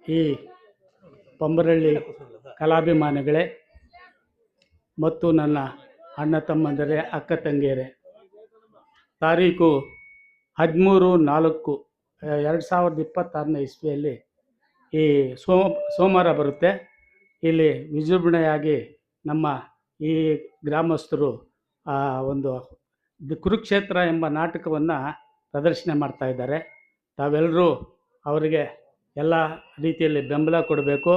ಈ ಪಂಬರಳ್ಳಿ ಕಲಾಭಿಮಾನಿಗಳೇ ಮತ್ತು ನನ್ನ ಅಣ್ಣ ತಮ್ಮಂದಿರೇ, ಅಕ್ಕ ತಂಗಿಯರೇ, ತಾರೀಕು 13/4/2026 ಇಸ್ವಿಯಲ್ಲಿ ಈ ಸೋಮವಾರ ಬರುತ್ತೆ. ಇಲ್ಲಿ ವಿಜೃಂಭಣೆಯಾಗಿ ನಮ್ಮ ಈ ಗ್ರಾಮಸ್ಥರು ಒಂದು ಕುರುಕ್ಷೇತ್ರ ಎಂಬ ನಾಟಕವನ್ನು ಪ್ರದರ್ಶನ ಮಾಡ್ತಾ ಇದ್ದಾರೆ. ತಾವೆಲ್ಲರೂ ಅವರಿಗೆ ಎಲ್ಲ ರೀತಿಯಲ್ಲಿ ಬೆಂಬಲ ಕೊಡಬೇಕು.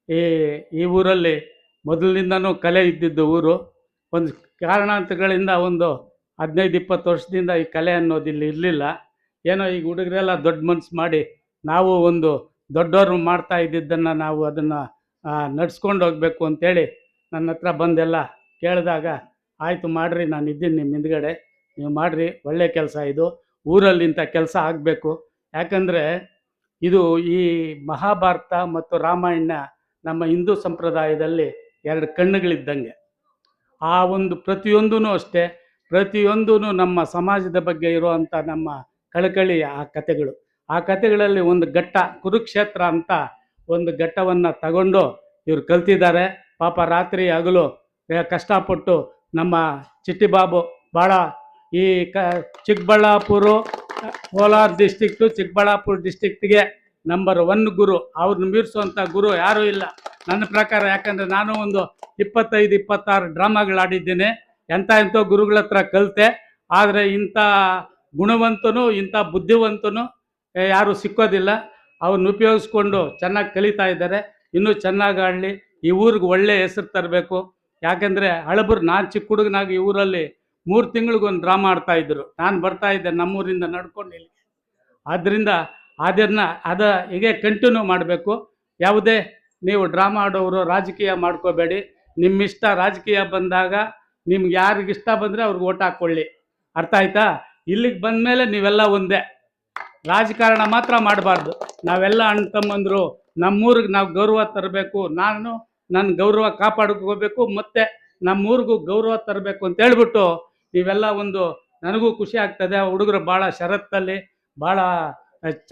ಈ ಊರಲ್ಲಿ ಮೊದಲಿನಿಂದನೂ ಕಲೆ ಇದ್ದಿದ್ದು ಊರು. ಒಂದು ಕಾರಣಾಂತರಗಳಿಂದ ಒಂದು 15-20 ವರ್ಷದಿಂದ ಈ ಕಲೆ ಅನ್ನೋದು ಇಲ್ಲಿ ಇರಲಿಲ್ಲ. ಏನೋ ಈಗ ಹುಡುಗರೆಲ್ಲ ದೊಡ್ಡ ಮನಸ್ಸು ಮಾಡಿ ನಾವು ಒಂದು ದೊಡ್ಡವರು ಮಾಡ್ತಾ ಇದ್ದಿದ್ದನ್ನು ನಾವು ಅದನ್ನು ನಡ್ಸ್ಕೊಂಡು ಹೋಗಬೇಕು ಅಂತೇಳಿ ನನ್ನ ಹತ್ರ ಬಂದೆಲ್ಲ ಕೇಳಿದಾಗ, ಆಯಿತು ಮಾಡಿರಿ, ನಾನು ಇದ್ದೀನಿ ನಿಮ್ಮ ಹಿಂದ್ಗಡೆ, ನೀವು ಮಾಡಿರಿ, ಒಳ್ಳೆಯ ಕೆಲಸ ಇದು. ಊರಲ್ಲಿ ಇಂಥ ಕೆಲಸ ಆಗಬೇಕು. ಯಾಕಂದರೆ ಇದು ಈ ಮಹಾಭಾರತ ಮತ್ತು ರಾಮಾಯಣ ನಮ್ಮ ಹಿಂದೂ ಸಂಪ್ರದಾಯದಲ್ಲಿ 2 ಕಣ್ಣುಗಳಿದ್ದಂಗೆ. ಆ ಒಂದು ಪ್ರತಿಯೊಂದೂ ಅಷ್ಟೇ, ಪ್ರತಿಯೊಂದೂ ನಮ್ಮ ಸಮಾಜದ ಬಗ್ಗೆ ಇರುವಂಥ ನಮ್ಮ ಕಳಕಳಿ ಆ ಕಥೆಗಳು. ಆ ಕಥೆಗಳಲ್ಲಿ ಒಂದು ಘಟ್ಟ ಕುರುಕ್ಷೇತ್ರ ಅಂತ ಒಂದು ಘಟ್ಟವನ್ನು ತಗೊಂಡು ಇವರು ಕಲ್ತಿದ್ದಾರೆ. ಪಾಪ ರಾತ್ರಿ ಹಗಲು ಕಷ್ಟಪಟ್ಟು ನಮ್ಮ ಚಿಟ್ಟಿಬಾಬು ಭಾಳ ಈ ಚಿಕ್ಕಬಳ್ಳಾಪುರ, ಕೋಲಾರ ಡಿಸ್ಟಿಕ್ಟು, ಚಿಕ್ಕಬಳ್ಳಾಪುರ ಡಿಸ್ಟಿಕ್ಟಿಗೆ ನಂಬರ್ 1 ಗುರು. ಅವ್ರನ್ನ ಮೀರಿಸುವಂಥ ಗುರು ಯಾರೂ ಇಲ್ಲ ನನ್ನ ಪ್ರಕಾರ. ಯಾಕಂದರೆ ನಾನು ಒಂದು 25-26 ಡ್ರಾಮಾಗಳಾಡಿದ್ದೇನೆ. ಎಂಥ ಗುರುಗಳ ಹತ್ರ ಕಲಿತೆ. ಆದರೆ ಇಂಥ ಗುಣವಂತನು, ಇಂಥ ಬುದ್ಧಿವಂತನು ಯಾರೂ ಸಿಕ್ಕೋದಿಲ್ಲ. ಅವ್ರನ್ನ ಉಪಯೋಗಿಸ್ಕೊಂಡು ಚೆನ್ನಾಗಿ ಕಲಿತಾ ಇದ್ದಾರೆ. ಇನ್ನೂ ಚೆನ್ನಾಗಿ ಆಡಲಿ, ಈ ಊರಿಗೆ ಒಳ್ಳೆಯ ಹೆಸರು ತರಬೇಕು. ಯಾಕೆಂದರೆ ಹಳಬರು, ನಾನು ಚಿಕ್ಕ ಹುಡುಗನಾಗಿ ಈ ಊರಲ್ಲಿ 3 ತಿಂಗಳಿಗೊಂದು ಡ್ರಾಮಾ ಆಡ್ತಾಯಿದ್ರು. ನಾನು ಬರ್ತಾಯಿದ್ದೆ ನಮ್ಮೂರಿಂದ ನಡ್ಕೊಂಡು ಇಲ್ಲಿ. ಆದ್ದರಿಂದ ಹೀಗೆ ಕಂಟಿನ್ಯೂ ಮಾಡಬೇಕು. ಯಾವುದೇ ನೀವು ಡ್ರಾಮಾ ಆಡೋರು ರಾಜಕೀಯ ಮಾಡ್ಕೋಬೇಡಿ. ನಿಮ್ಮಿಷ್ಟ. ರಾಜಕೀಯ ಬಂದಾಗ ನಿಮ್ಗೆ ಯಾರಿಗೆ ಇಷ್ಟ ಬಂದರೆ ಅವ್ರಿಗೆ ಓಟ್ ಹಾಕ್ಕೊಳ್ಳಿ. ಅರ್ಥ ಆಯ್ತಾ? ಇಲ್ಲಿಗೆ ಬಂದಮೇಲೆ ನೀವೆಲ್ಲ ಒಂದೇ. ರಾಜಕಾರಣ ಮಾತ್ರ ಮಾಡಬಾರ್ದು. ನಾವೆಲ್ಲ ಅಣ್ಣ ತಮ್ಮಂದರು. ನಮ್ಮೂರಿಗೆ ನಾವು ಗೌರವ ತರಬೇಕು. ನಾನು ನನ್ನ ಗೌರವ ಕಾಪಾಡ್ಕೋಬೇಕು, ಮತ್ತು ನಮ್ಮೂರಿಗೂ ಗೌರವ ತರಬೇಕು ಅಂತ ಹೇಳ್ಬಿಟ್ಟು ನೀವೆಲ್ಲ ನನಗೂ ಖುಷಿ ಆಗ್ತದೆ. ಹುಡುಗರು ಭಾಳ ಷರತ್ತಲ್ಲಿ ಭಾಳ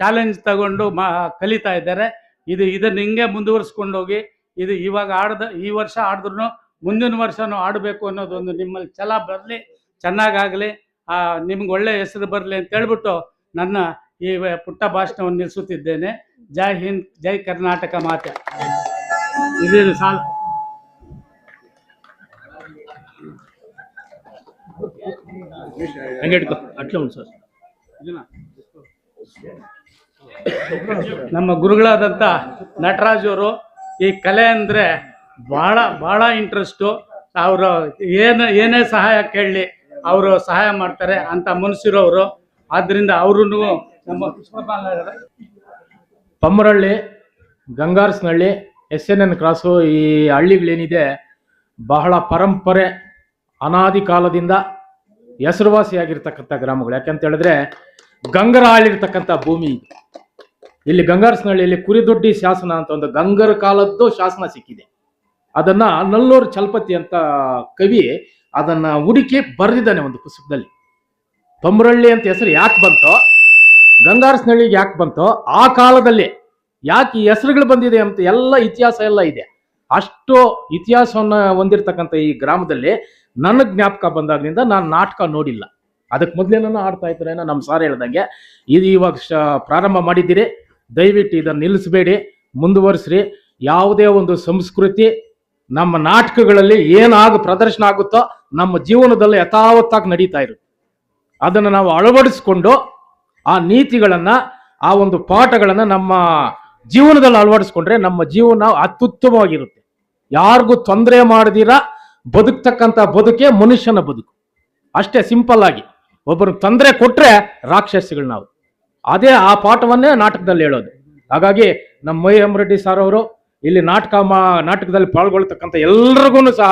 ಚಾಲೆಂಜ್ ತಗೊಂಡು ಕಲಿತಾ ಇದ್ದಾರೆ. ಇದನ್ನು ಹಿಂಗೆ ಮುಂದುವರಿಸ್ಕೊಂಡು ಹೋಗಿ. ಇದು ಇವಾಗ ಈ ವರ್ಷ ಆಡಿದ್ರೂ ಮುಂದಿನ ವರ್ಷವೂ ಆಡಬೇಕು ಅನ್ನೋದೊಂದು ನಿಮ್ಮಲ್ಲಿ ಛಲ ಬರಲಿ, ಚೆನ್ನಾಗಾಗಲಿ, ನಿಮ್ಗೆ ಒಳ್ಳೆಯ ಹೆಸರು ಬರಲಿ ಅಂತ ಹೇಳ್ಬಿಟ್ಟು ನನ್ನ ಈ ಪುಟ್ಟ ಭಾಷಣವನ್ನು ನಿಲ್ಲಿಸುತ್ತಿದ್ದೇನೆ. ಜೈ ಹಿಂದ್, ಜೈ ಕರ್ನಾಟಕ ಮಾತೆ. ಇದೇನು ಸಾಲ ಸರ್. ನಮ್ಮ ಗುರುಗಳಾದಂಥ ನಟರಾಜ್ ಅವರು ಈ ಕಲೆ ಅಂದರೆ ಭಾಳ ಇಂಟ್ರೆಸ್ಟು. ಅವರು ಏನೇ ಸಹಾಯ ಕೇಳಲಿ ಅವರು ಸಹಾಯ ಮಾಡ್ತಾರೆ ಅಂತ ಮನಸ್ಸಿರೋರು. ಆದ್ದರಿಂದ ಅವರು ನಮ್ಮ ಪಮ್ಮರಳ್ಳಿ, ಗಂಗಾರಸ್ನಹಳ್ಳಿ, SNN ಕ್ರಾಸು, ಈ ಹಳ್ಳಿಗಳೇನಿದೆ ಬಹಳ ಪರಂಪರೆ ಅನಾದಿ ಕಾಲದಿಂದ ಹೆಸರುವಾಸಿಯಾಗಿರ್ತಕ್ಕಂಥ ಗ್ರಾಮಗಳು. ಯಾಕೆಂತ ಹೇಳಿದ್ರೆ ಗಂಗರ ಆಳಿರ್ತಕ್ಕಂಥ ಭೂಮಿ ಇದು. ಇಲ್ಲಿ ಗಂಗಾರಸ್ನಹಳ್ಳಿಯಲ್ಲಿ ಕುರಿದೊಡ್ಡಿ ಶಾಸನ ಅಂತ ಒಂದು ಗಂಗರ ಕಾಲದ್ದು ಶಾಸನ ಸಿಕ್ಕಿದೆ. ಅದನ್ನ ನಲ್ಲೂರು ಚಲಪತಿ ಅಂತ ಕವಿ ಅದನ್ನ ಹುಡುಕಿ ಬರೆದಿದ್ದಾನೆ ಒಂದು ಪುಸ್ತಕದಲ್ಲಿ. ಪಮ್ಮರಳ್ಳಿ ಅಂತ ಹೆಸರು ಯಾಕೆ ಬಂತೋ, ಗಂಗಾರಸ್ನಹಳ್ಳಿಗೆ ಯಾಕೆ ಬಂತೋ, ಆ ಕಾಲದಲ್ಲಿ ಯಾಕೆ ಈ ಹೆಸರುಗಳು ಬಂದಿದೆ ಅಂತ ಎಲ್ಲ ಇತಿಹಾಸ ಎಲ್ಲ ಇದೆ. ಅಷ್ಟು ಇತಿಹಾಸವನ್ನ ಹೊಂದಿರತಕ್ಕಂಥ ಈ ಗ್ರಾಮದಲ್ಲಿ ನನ್ನ ಜ್ಞಾಪಕ ಬಂದಾಗಿನಿಂದ ನಾನು ನಾಟಕ ನೋಡಿಲ್ಲ. ಅದಕ್ಕೆ ಮೊದಲೇನೋ ಆಡ್ತಾ ಇದ್ರೆ ನಮ್ಮ ಸಾರ್ ಹೇಳ್ದಂಗೆ ಇದು ಇವಾಗ ಪ್ರಾರಂಭ ಮಾಡಿದ್ದೀರಿ. ದಯವಿಟ್ಟು ಇದನ್ನು ನಿಲ್ಲಿಸಬೇಡಿ, ಮುಂದುವರಿಸ್ರಿ. ಯಾವುದೇ ಒಂದು ಸಂಸ್ಕೃತಿ ನಮ್ಮ ನಾಟಕಗಳಲ್ಲಿ ಏನಾಗ ಪ್ರದರ್ಶನ ಆಗುತ್ತೋ ನಮ್ಮ ಜೀವನದಲ್ಲಿ ಯಥಾವತ್ತಾಗಿ ನಡೀತಾ ಇರುತ್ತೆ. ಅದನ್ನು ನಾವು ಅಳವಡಿಸ್ಕೊಂಡು ಆ ನೀತಿಗಳನ್ನು, ಆ ಒಂದು ಪಾಠಗಳನ್ನು ನಮ್ಮ ಜೀವನದಲ್ಲಿ ಅಳವಡಿಸ್ಕೊಂಡ್ರೆ ನಮ್ಮ ಜೀವನ ಅತ್ಯುತ್ತಮವಾಗಿರುತ್ತೆ. ಯಾರಿಗೂ ತೊಂದರೆ ಮಾಡದಿರ ಬದುಕ್ತಕ್ಕಂಥ ಬದುಕೆ ಮನುಷ್ಯನ ಬದುಕು. ಅಷ್ಟೇ ಸಿಂಪಲ್ ಆಗಿ. ಒಬ್ಬರು ತೊಂದರೆ ಕೊಟ್ರೆ ರಾಕ್ಷಸಿಗಳು ನಾವು. ಅದೇ ಆ ಪಾಠವನ್ನೇ ನಾಟಕದಲ್ಲಿ ಹೇಳೋದು. ಹಾಗಾಗಿ ನಮ್ಮ ಮೈ ರೆಡ್ಡಿ ಸಾರ್ ಅವರು ಇಲ್ಲಿ ನಾಟಕದಲ್ಲಿ ಪಾಲ್ಗೊಳ್ತಕ್ಕಂಥ ಎಲ್ರಿಗೂ ಸಹ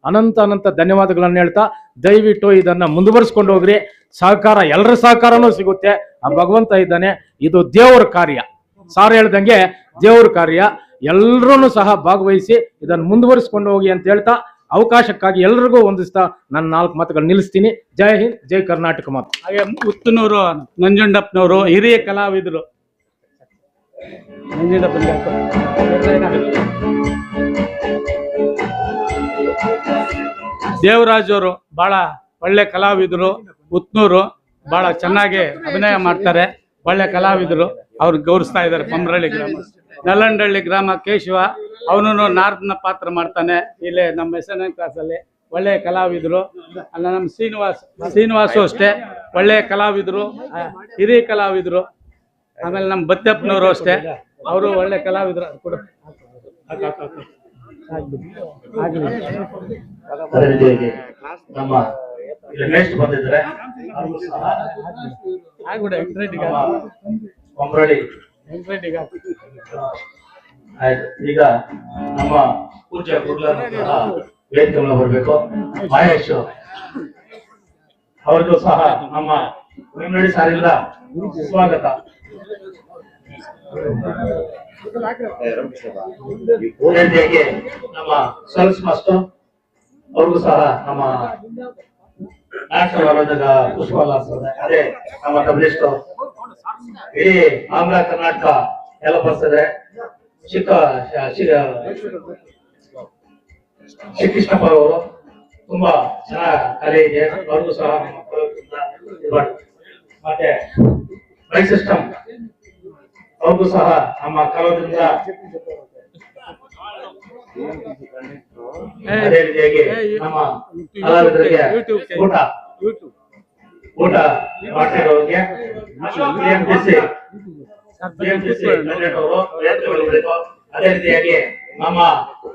ಅನಂತ ಧನ್ಯವಾದಗಳನ್ನು ಹೇಳ್ತಾ, ದಯವಿಟ್ಟು ಇದನ್ನ ಮುಂದುವರಿಸ್ಕೊಂಡು ಹೋಗ್ರಿ. ಸಹಕಾರ, ಎಲ್ಲರ ಸಹಕಾರನೂ ಸಿಗುತ್ತೆ. ಆ ಭಗವಂತ ಇದ್ದಾನೆ. ಇದು ದೇವರ ಕಾರ್ಯ. ಸಾರ್ ಹೇಳ್ದಂಗೆ ದೇವರ ಕಾರ್ಯ. ಎಲ್ಲರೂ ಸಹ ಭಾಗವಹಿಸಿ ಇದನ್ನು ಮುಂದುವರಿಸ್ಕೊಂಡು ಹೋಗಿ ಅಂತ ಹೇಳ್ತಾ ಅವಕಾಶಕ್ಕಾಗಿ ಎಲ್ರಿಗೂ ಹೊಂದಿಸ್ತಾ ನನ್ನ 4 ಮಾತುಗಳು ನಿಲ್ಲಿಸ್ತೀನಿ. ಜೈ ಹಿಂದ್, ಜೈ ಕರ್ನಾಟಕ ಮಾತು. ಹಾಗೆ ಉತ್ತನೂರು ನಂಜುಂಡಪ್ಪನವರು ಹಿರಿಯ ಕಲಾವಿದರು. ನಂಜುಂಡ ಬಂದು ದೇವರಾಜ್ ಅವರು ಬಹಳ ಒಳ್ಳೆ ಕಲಾವಿದರು. ಉತ್ನೂರು ಬಹಳ ಚೆನ್ನಾಗಿ ಅಭಿನಯ ಮಾಡ್ತಾರೆ. ಒಳ್ಳೆ ಕಲಾವಿದರು. ಅವ್ರು ಗೌರವಿಸ್ತಾ ಇದ್ದಾರೆ. ಪಂಬ್ರಳ್ಳಿ ಗ್ರಾಮ, ನಲ್ಲಂಡಳ್ಳಿ ಗ್ರಾಮ ಕೇಶವ, ಅವನು ನಾರದನ ಪಾತ್ರ ಮಾಡ್ತಾನೆ. ಇಲ್ಲೇ ನಮ್ಮ SN ಕ್ಲಾಸಲ್ಲಿ ಒಳ್ಳೆಯ ಕಲಾವಿದರು. ಅಲ್ಲ, ನಮ್ಮ ಶ್ರೀನಿವಾಸು ಅಷ್ಟೇ ಒಳ್ಳೆಯ ಕಲಾವಿದರು, ಹಿರಿಯ ಕಲಾವಿದರು. ಆಮೇಲೆ ನಮ್ಮ ಬತ್ತಪ್ಪನವರು ಅಷ್ಟೇ, ಅವರು ಒಳ್ಳೆ ಕಲಾವಿದರು. ನಮ್ಮ ನೆಕ್ಸ್ಟ್ ಬಂದಿದ್ರೆ ಆಯ್ತು. ಈಗ ನಮ್ಮ ಪೂಜ್ಯ ಗುಡ್ಲರ್ ವೇದಿಕೆ ಬರಬೇಕು. ಮಹೇಶ್ ಅವ್ರಿಗೂ ಸಹ ನಮ್ಮ ವಿಂಗಡಿ ಸಾರಿಂದ ಸ್ವಾಗತ. ನಮ್ಮ ಸೆಲ್ಸ್ ಮಾಸ್ಟರ್ ಅವ್ರಿಗೂ ಸಹ ನಮ್ಮ ನ್ಯಾಷನಲ್ ಆರೋಗ್ಯ ಪುಷ್ಪಲಾಗ್ತದೆ. ಅದೇ ನಮ್ಮ ಡಬ್ಲಿಸ್ಟ್ ಇಡೀ ಆಂಧ್ರ ಕರ್ನಾಟಕ ಎಲ್ಲ ಬರ್ತದೆ. ಶ್ರೀಕೃಷ್ಣಪ್ಪ ಅವರು ತುಂಬಾ ಚೆನ್ನಾಗಿ ಕಲೆ ಇದೆ. ಅವ್ರಿಗೂ ಸಹ ಮತ್ತೆ ಮೈ ಸಿಸ್ಟಮ್ ಅವ್ರಿಗೂ ಸಹ ನಮ್ಮ ಕಲಾವಿದರಿಂದ ಅದೇ ರೀತಿಯಾಗಿ ನಮ್ಮ ಕಲಾವಿದರಿಗೆ ಊಟ ಮಾಡ್ತಿರೋರಿಗೆ ಅದೇ ರೀತಿಯಾಗಿ ನಮ್ಮ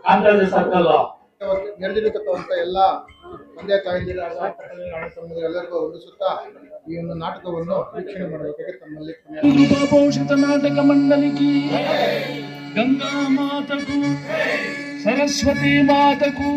ಕಾಂಗ್ರೆಸ್ ಸರ್ಕಲ್ ನೆರೆದಿರತಕ್ಕಂಥ ಎಲ್ಲ ತಂದೆ ತಾಯಿದಿರ ಎಲ್ಲರಿಗೂ ವಂದಿಸುತ್ತಾ ಈ ಒಂದು ನಾಟಕವನ್ನು ವೀಕ್ಷಣೆ ಮಾಡಬೇಕಾಗಿ ತಮ್ಮಲ್ಲಿ ಪೋಷಿತ ನಾಟಕ ಮಂಡಳಿಗೆ ಗಂಗಾ ಮಾತಕು ಸರಸ್ವತಿ ಮಾತಕು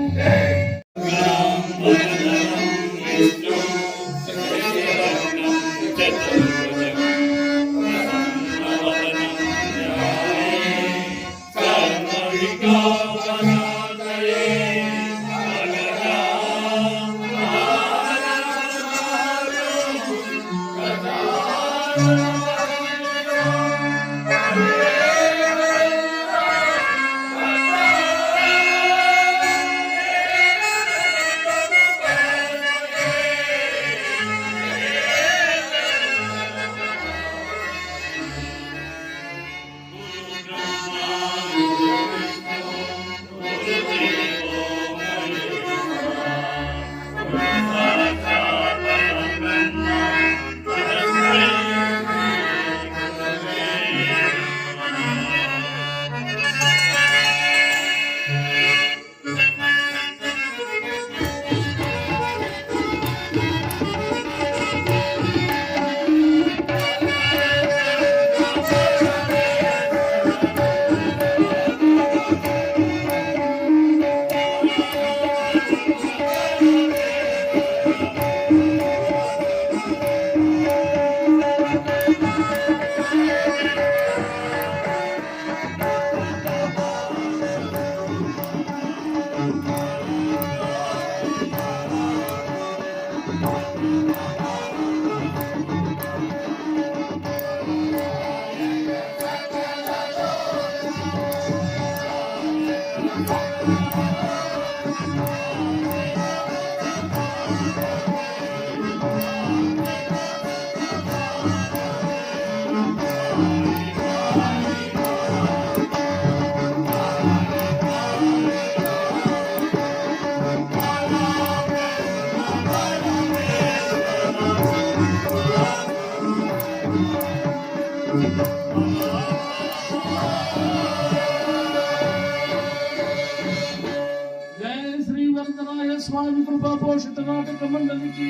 स्वामी कृपा पोषित नाटक मंडली की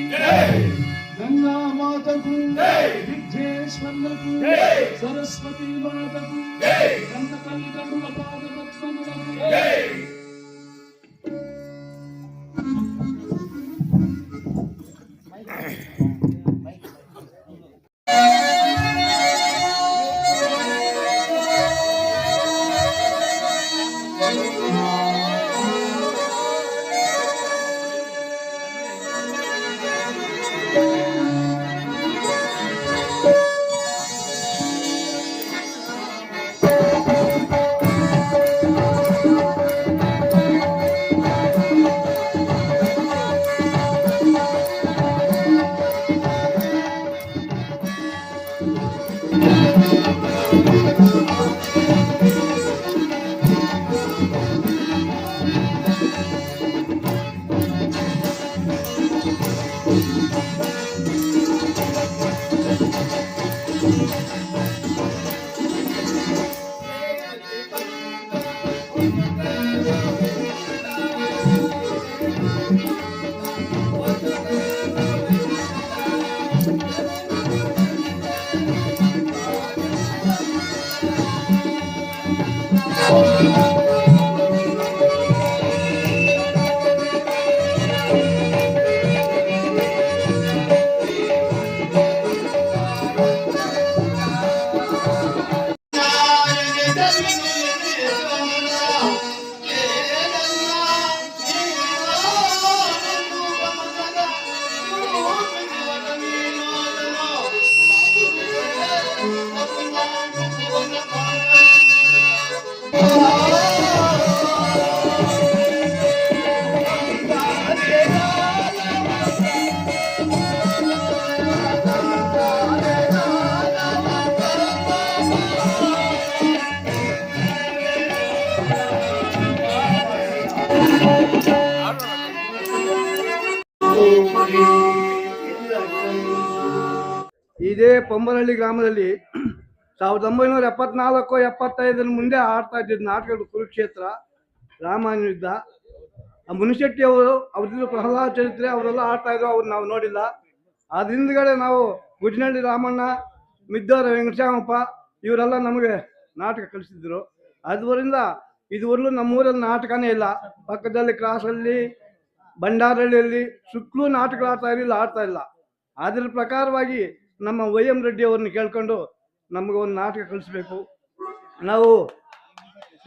गंगा माता को विघ्नेश्वर को सरस्वती माता को गंधकली गंगा पाद पद्म ಇದೇ ಪೊಂಬರಹಳ್ಳಿ ಗ್ರಾಮದಲ್ಲಿ 1974-75 ಮುಂದೆ ಆಡ್ತಾ ಇದ್ದಿದ್ದು ನಾಟಕಗಳು ಕುರುಕ್ಷೇತ್ರ, ರಾಮಾಯಣ ಯುದ್ಧ. ಮುನಿಶೆಟ್ಟಿ ಅವರು, ಅವ್ರದ್ದು ಪ್ರಹ್ಲಾದ ಚರಿತ್ರೆ ಅವರೆಲ್ಲ ಆಡ್ತಾ ಇದ್ರು, ಅವ್ರು ನಾವು ನೋಡಿಲ್ಲ. ಅದ್ರ ಹಿಂದ್ಗಡೆ ನಾವು ಗುಜ್ನಳ್ಳಿ ರಾಮಣ್ಣ, ಮಿದ್ದವರ ವೆಂಕಟರಾಮಪ್ಪ ಇವರೆಲ್ಲ ನಮಗೆ ನಾಟಕ ಕಲಿಸಿದ್ರು. ಅದರಿಂದ ಇದುವರೆಗೂ ನಮ್ಮೂರಲ್ಲಿ ನಾಟಕನೇ ಇಲ್ಲ. ಪಕ್ಕದಲ್ಲಿ ಕ್ರಾಸಲ್ಲಿ, ಬಂಡಾರಹಳ್ಳಿಯಲ್ಲಿ ಸುತ್ತಲೂ ನಾಟಕ ಆಡ್ತಾ ಇಲ್ಲ. ಅದ್ರ ಪ್ರಕಾರವಾಗಿ ನಮ್ಮ ವೈ.ಎಂ. ರೆಡ್ಡಿ ಅವ್ರನ್ನ ಕೇಳ್ಕೊಂಡು ನಮಗೆ ಒಂದು ನಾಟಕ ಕಲಿಸ್ಬೇಕು, ನಾವು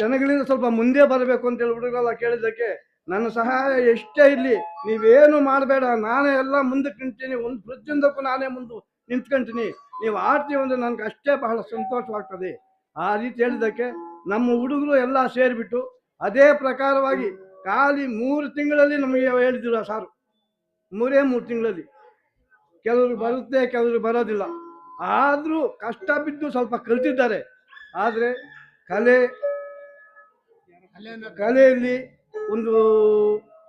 ಜನಗಳಿಂದ ಸ್ವಲ್ಪ ಮುಂದೆ ಬರಬೇಕು ಅಂತ ಹೇಳ್ಬಿಟ್ರೆಲ್ಲ ಕೇಳಿದ್ದಕ್ಕೆ ನನ್ನ ಸಹಾಯ ಎಷ್ಟೇ ಇರಲಿ, ನೀವೇನು ಮಾಡಬೇಡ, ನಾನೇ ಎಲ್ಲ ಮುಂದಕ್ಕೆ ನಿಂತೀನಿ, ಒಂದು ಪ್ರತಿಯೊಂದಕ್ಕೂ ನಾನೇ ಮುಂದೆ ನಿಂತ್ಕೊಂತೀನಿ, ನೀವು ಆಡ್ತೀವಿ ಅಂದರೆ ನನಗೆ ಅಷ್ಟೇ ಬಹಳ ಸಂತೋಷವಾಗ್ತದೆ. ಆ ರೀತಿ ಹೇಳಿದ್ದಕ್ಕೆ ನಮ್ಮ ಹುಡುಗರು ಎಲ್ಲ ಸೇರಿಬಿಟ್ಟು ಅದೇ ಪ್ರಕಾರವಾಗಿ ಖಾಲಿ 3 ತಿಂಗಳಲ್ಲಿ ನಮಗೆ ಹೇಳಿದ್ರು ಸಾರು. 3 ತಿಂಗಳಲ್ಲಿ ಕೆಲವರು ಬರುತ್ತೆ, ಕೆಲವರು ಬರೋದಿಲ್ಲ. ಆದರೂ ಕಷ್ಟ ಬಿದ್ದು ಸ್ವಲ್ಪ ಕಲ್ತಿದ್ದಾರೆ. ಆದರೆ ಕಲೆಯಲ್ಲಿ ಒಂದು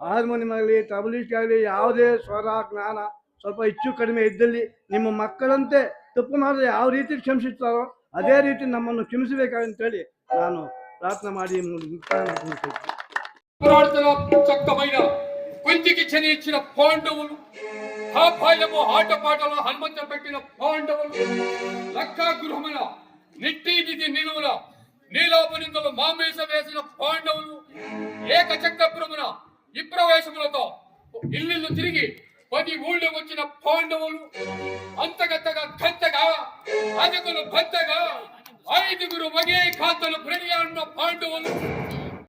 ಹಾರ್ಮೋನಿಯಂ ಆಗಲಿ, ತಬಲಿಸ್ಟ್ ಆಗಲಿ, ಯಾವುದೇ ಸ್ವರ ಜ್ಞಾನ ಸ್ವಲ್ಪ ಹೆಚ್ಚು ಕಡಿಮೆ ಇದ್ದಲ್ಲಿ ನಿಮ್ಮ ಮಕ್ಕಳಂತೆ ತಪ್ಪು ಮಾಡಿದ್ರೆ ಯಾವ ರೀತಿ ಕ್ಷಮಿಸುತ್ತಾರೋ ಅದೇ ರೀತಿ ನಮ್ಮನ್ನು ಕ್ಷಮಿಸಬೇಕಂತೇಳಿ ನಾನು ಪ್ರಾರ್ಥನೆ ಮಾಡಿ చక్కమైన కుంతికి ఇచ్చిన పాండవులు, కాపాయము ఆటపాటలో హనుమంత పెట్టిన పాండవులు, లక్కా గృహమున నిట్టి నిధి నిలువుల నీలోపనిందలు మామేస వేసిన పాండవులు, ఏకచక్రపురమున విప్రవేశములతో ఇల్లు తిరిగి 10 ఊళ్ళో వచ్చిన పాండవులు, అంతగత